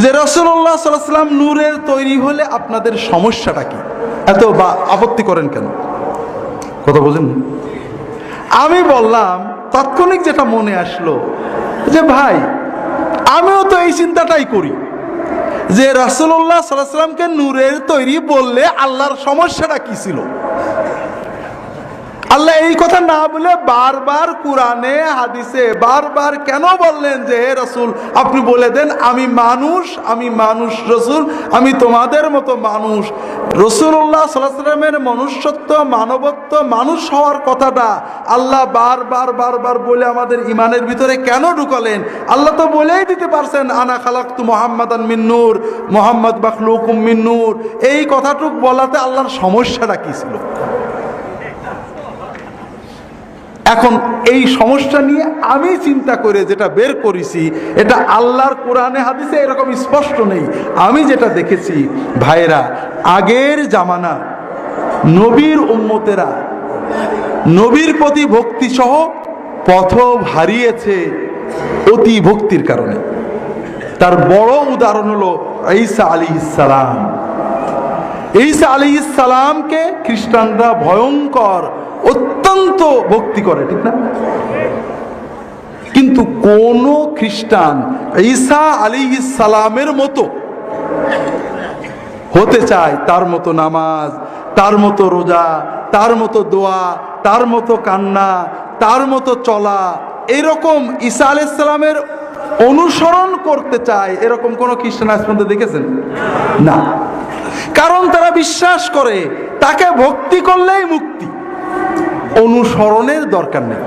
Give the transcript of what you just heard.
যে রাসূলুল্লাহ সাল্লাল্লাহু আলাইহি ওয়াসাল্লাম নূরের তৈরি হলে আপনাদের সমস্যাটা কি, এত আপত্তি করেন কেন? কথা বুঝেন? আমি বললাম, তাৎক্ষণিক যেটা মনে আসলো যে ভাই, আমিও তো এই চিন্তাটাই করি যে রাসূলুল্লাহ সাল্লাল্লাহু আলাইহি ওয়াসাল্লামকে নূরের তৈরি বললে আল্লাহর সমস্যাটা কি ছিল। আল্লাহ এই কথা না বলে বারবার কোরআনে হাদিসে বারবার কেন বললেন যে হে রাসূল আপনি বলে দেন আমি মানুষ রাসূল, আমি তোমাদের মতো মানুষ। রাসূলুল্লাহ সাল্লাল্লাহু আলাইহি ওয়াসাল্লামের মনুষ্যত্ব, মানবত্ব, মানুষ হওয়ার কথাটা আল্লাহ বারবার বলে আমাদের ইমানের ভিতরে কেন ঢুকালেন? আল্লাহ তো বলেই দিতে পারছেন আনা খালাকতু মুহাম্মাদান মিন নূর, মুহাম্মদ মাখলুকুম মিন নূর। এই কথাটুক বলাতে আল্লাহর সমস্যাটা কি ছিল? এখন এই সমস্যা নিয়ে আমি চিন্তা করে যেটা বের করেছি, এটা আল্লাহর কোরআনে হাদিসে এরকম স্পষ্ট নেই। আমি যেটা দেখেছি ভাইরা, আগের জামানা নবীর উম্মতেরা নবীর প্রতি ভক্তি সহ পথ হারিয়েছে অতি ভক্তির কারণে। তার বড় উদাহরণ হলো ঈসা আলাইহিস সালাম। ঈসা আলাইহিস সালামকে খ্রিস্টানরা ভয়ঙ্কর অত্যন্ত ভক্তি করে, ঠিক না? কিন্তু কোন খ্রিস্টান ঈসা আলাইহিস সালামের মতো হতে চায়, তার মতো নামাজ, তার মতো রোজা, তার মতো দোয়া, তার মতো কান্না, তার মতো চলা, এরকম ঈসা আলাইহিস সালামের অনুসরণ করতে চায়, এরকম কোন খ্রিস্টান আজ পর্যন্ত দেখেছেন? না। কারণ তারা বিশ্বাস করে তাকে ভক্তি করলেই মুক্তি, অনুসরণের দরকার নেই।